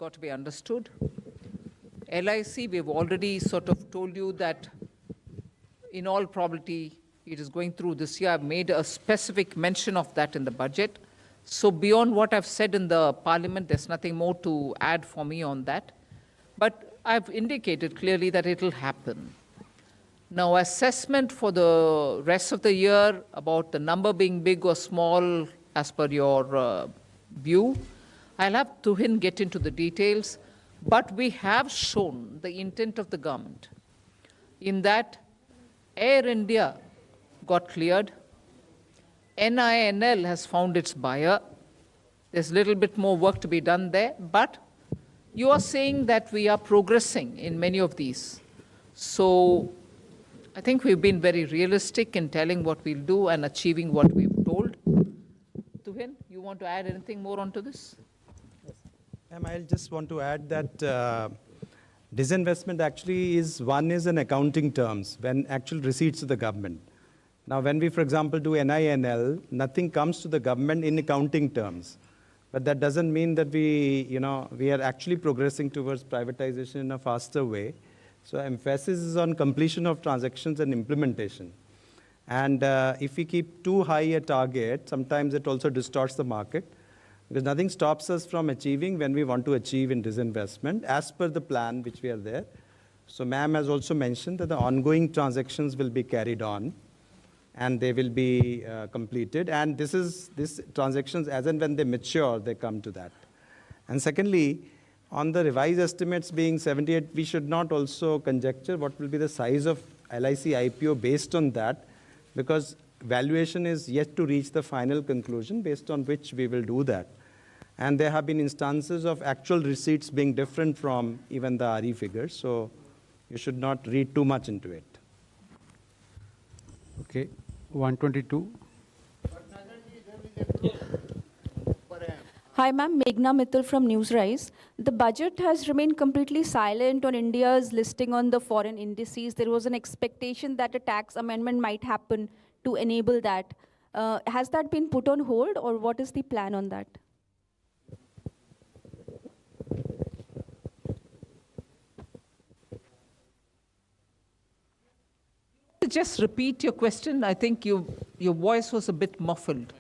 got to be understood. LIC, we've already sort of told you that in all probability it is going through this year. I've made a specific mention of that in the budget. So beyond what I've said in the parliament, there's nothing more to add for me on that. But I've indicated clearly that it will happen. Now, assessment for the rest of the year about the number being big or small as per your view, I'll have Tuhin get into the details, but we have shown the intent of the government in that Air India got cleared, NINL has found its buyer. There's a little bit more work to be done there, but you are saying that we are progressing in many of these. So I think we've been very realistic in telling what we'll do and achieving what we've told. Tuhin, you want to add anything more onto this? Yes. I'll just want to add that disinvestment actually is an accounting terms when actual receipts to the government. Now, when we, for example, do NINL, nothing comes to the government in accounting terms. But that doesn't mean that we are actually progressing towards privatization in a faster way. So emphasis is on completion of transactions and implementation. And if we keep too high a target, sometimes it also distorts the market, because nothing stops us from achieving when we want to achieve in disinvestment as per the plan which we are there. So ma'am has also mentioned that the ongoing transactions will be carried on and they will be completed. And this transactions, as and when they mature, they come to that. And secondly, on the revised estimates being 78, we should not also conjecture what will be the size of LIC IPO based on that, because valuation is yet to reach the final conclusion based on which we will do that. And there have been instances of actual receipts being different from even the RE figures, so you should not read too much into it. Okay, 122. Hi, ma'am. Meghna Mittal from Newsrise. The budget has remained completely silent on India's listing on the foreign indices. There was an expectation that a tax amendment might happen to enable that. Has that been put on hold, or what is the plan on that? Just repeat your question. I think your voice was a bit muffled.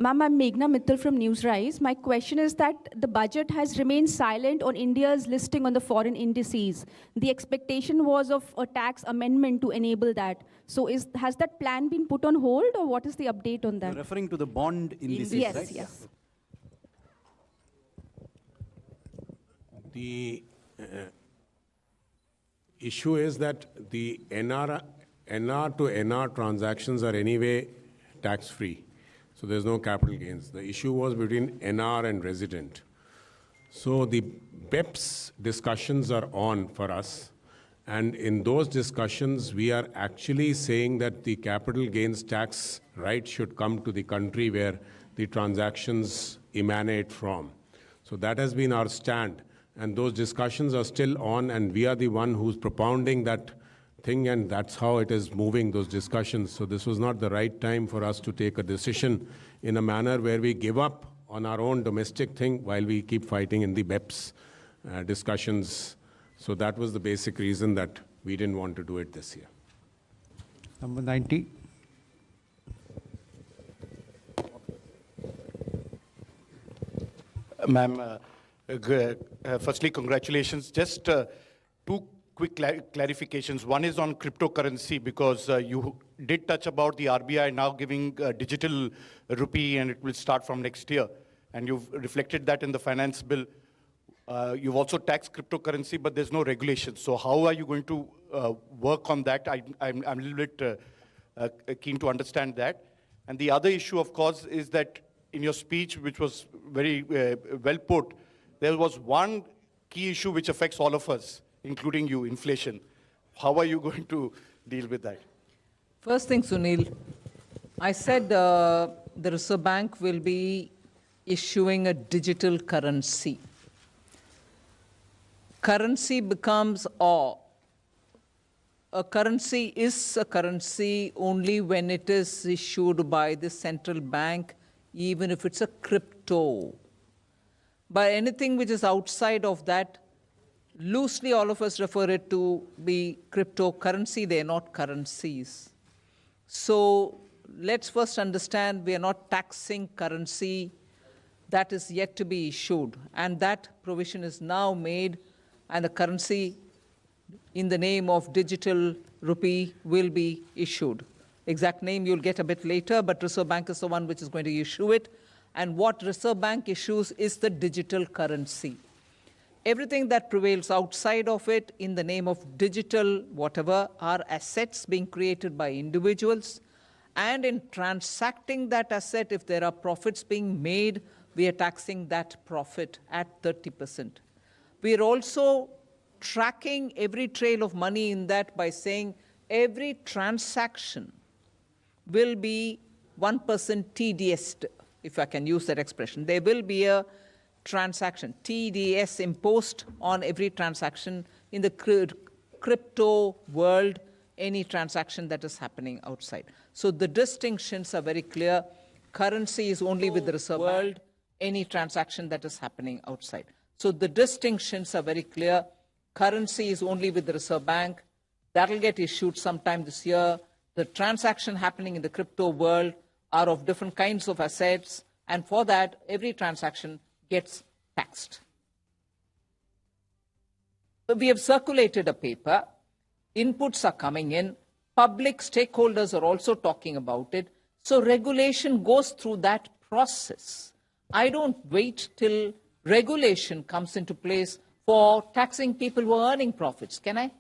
Ma'am, I'm Meghna Mittal from Newsrise. My question is that the budget has remained silent on India's listing on the foreign indices. The expectation was of a tax amendment to enable that. So has that plan been put on hold, or what is the update on that? You're referring to the bond indices, yes, right? Yes. The issue is that the NR to NR transactions are anyway tax-free. So there's no capital gains. The issue was between NR and resident. So the BEPS discussions are on for us. And in those discussions, we are actually saying that the capital gains tax right should come to the country where the transactions emanate from. So that has been our stand. And those discussions are still on, and we are the one who's propounding that thing, and that's how it is moving, those discussions. So this was not the right time for us to take a decision in a manner where we give up on our own domestic thing while we keep fighting in the BEPS discussions. So that was the basic reason that we didn't want to do it this year. Number 90. Ma'am, firstly, congratulations. Just two quick clarifications. One is on cryptocurrency, because you did touch about the RBI now giving digital rupee, and it will start from next year. And you've reflected that in the finance bill. You've also taxed cryptocurrency, but there's no regulation. So how are you going to work on that? I'm a little bit keen to understand that. And the other issue, of course, is that in your speech, which was very well put, there was one key issue which affects all of us, including you, inflation. How are you going to deal with that? First thing, Sunil, I said the Reserve Bank will be issuing a digital currency. Currency becomes a currency is a currency only when it is issued by the central bank, even if it's a crypto. But anything which is outside of that, loosely all of us refer it to be cryptocurrency. They are not currencies. So let's first understand we are not taxing currency that is yet to be issued. And that provision is now made, and the currency in the name of digital rupee will be issued. Exact name you'll get a bit later, but Reserve Bank is the one which is going to issue it. And what Reserve Bank issues is the digital currency. Everything that prevails outside of it in the name of digital whatever are assets being created by individuals. And in transacting that asset, if there are profits being made, we are taxing that profit at 30%. We are also tracking every trail of money in that by saying every transaction will be 1% TDS, if I can use that expression. There will be a transaction, TDS imposed on every transaction in the crypto world, any transaction that is happening outside. So the distinctions are very clear. Currency is only with the Reserve Bank, any transaction that is happening outside. So the distinctions are very clear. Currency is only with the Reserve Bank. That will get issued sometime this year. The transaction happening in the crypto world are of different kinds of assets, and for that, every transaction gets taxed. So we have circulated a paper. Inputs are coming in. Public stakeholders are also talking about it. So regulation goes through that process. I don't wait till regulation comes into place for taxing people who are earning profits, can I?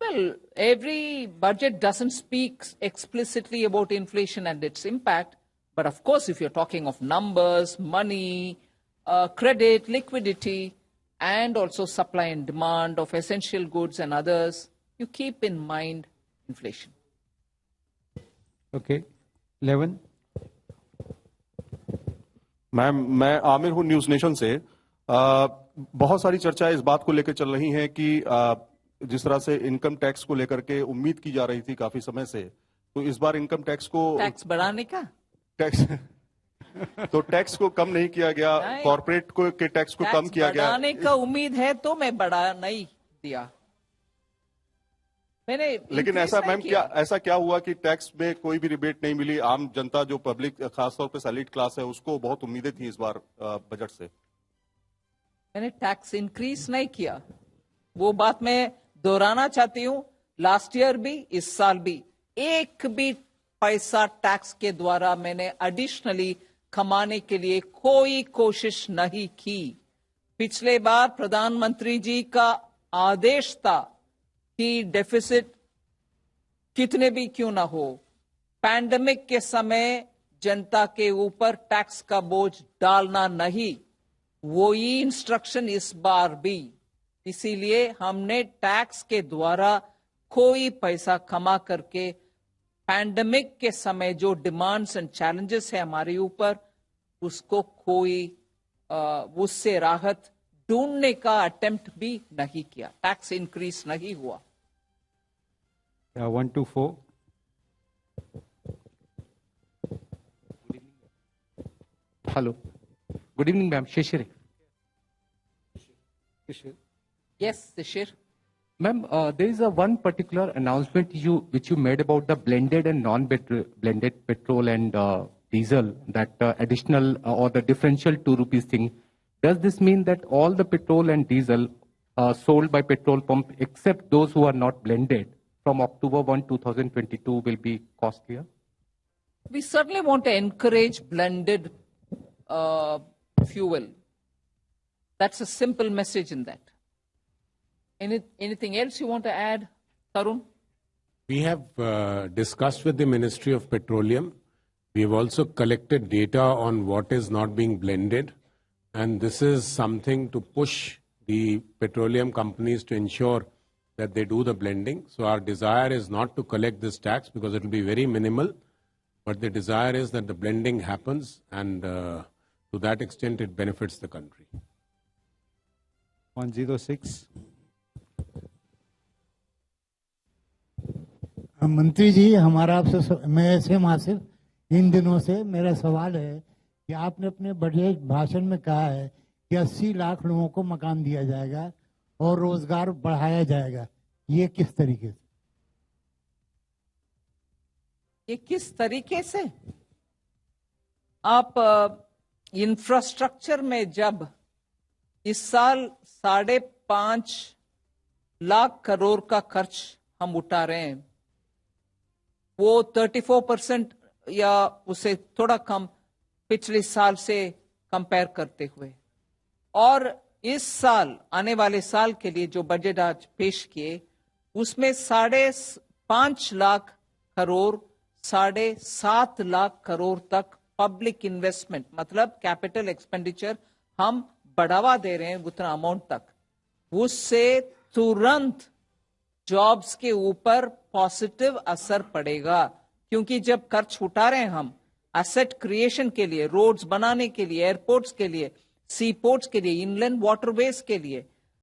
Well, every budget doesn't speak explicitly about inflation and its impact, but of course, if you're talking of numbers, money, credit, liquidity, and also supply and demand of essential goods and others, you keep in mind inflation. Okay. 11. Ma'am, मैं आमिर हूं news nation से। बहुत सारी चर्चाएं इस बात को लेकर चल रही हैं कि जिस तरह से इनकम टैक्स को लेकर के उम्मीद की जा रही थी काफी समय से, तो इस बार इनकम टैक्स को बढ़ाने का टैक्स तो टैक्स को कम नहीं किया गया, कॉर्पोरेट को के टैक्स को कम किया गया। बढ़ाने का उम्मीद है तो मैं बढ़ा नहीं दिया मैंने। लेकिन ऐसा मैम ऐसा क्या हुआ कि टैक्स में कोई भी रिबेट नहीं मिली? आम जनता जो पब्लिक खासतौर पे सैलरीड क्लास है उसको बहुत उम्मीदें थी इस बार बजट से। मैंने टैक्स इंक्रीज नहीं किया, वो बात मैं दोहराना चाहती हूं। लास्ट ईयर भी, इस साल भी, एक भी पैसा टैक्स के द्वारा मैंने एडिशनली कमाने के लिए कोई कोशिश नहीं की। पिछले बार प्रधानमंत्री जी का आदेश था कि डेफिसिट कितने भी क्यों ना हो, पैंडेमिक के समय जनता के ऊपर टैक्स का बोझ डालना नहीं, वो ही इंस्ट्रक्शन इस बार भी। इसीलिए हमने टैक्स के द्वारा कोई पैसा कमा करके पैंडेमिक के समय जो डिमांड्स एंड चैलेंजेस है हमारे ऊपर, उसको कोई उससे राहत ढूंढने का अटेम्प्ट भी नहीं किया। टैक्स इंक्रीज नहीं हुआ। 1 to 4. Hello. Good evening, ma'am. Shishir. Yes, Shishir. Ma'am, there is a one particular announcement which you made about the blended and non-blended petrol and diesel, that additional or the differential 2 rupees thing. Does this mean that all the petrol and diesel sold by petrol pump, except those who are not blended, from October 1, 2022 will be costlier? We certainly want to encourage blended fuel. That's a simple message in that. Anything else you want to add, Tarun? We have discussed with the Ministry of Petroleum. We have also collected data on what is not being blended. And this is something to push the petroleum companies to ensure that they do the blending. So our desire is not to collect this tax because it will be very minimal. But the desire is that the blending happens, and to that extent it benefits the country. 106. मंत्री जी, हमारा आपसे मैं ऐसे मासिक इन दिनों से मेरा सवाल है कि आपने अपने बजट भाषण में कहा है कि 80 लाख लोगों को मकान दिया जाएगा और रोजगार बढ़ाया जाएगा, ये किस तरीके से? ये किस तरीके से? आप इंफ्रास्ट्रक्चर में जब इस साल 5.5 लाख करोड़ का खर्च हम उठा रहे हैं, वो 34% या उसे थोड़ा कम पिछले साल से कंपेयर करते हुए, और इस साल आने वाले साल के लिए जो बजट आज पेश किए उसमें 5.5 लाख करोड़ 7.5 लाख करोड़ तक पब्लिक इन्वेस्टमेंट मतलब कैपिटल एक्सपेंडिचर हम बढ़ावा दे रहे हैं उतना अमाउंट तक। उससे तुरंत जॉब्स के ऊपर पॉजिटिव असर पड़ेगा, क्योंकि जब खर्च उठा रहे हैं हम एसेट क्रिएशन के लिए, रोड्स बनाने के लिए, एयरपोर्ट्स के लिए, सी पोर्ट्स के लिए, इनलैंड वाटरवेज के लिए,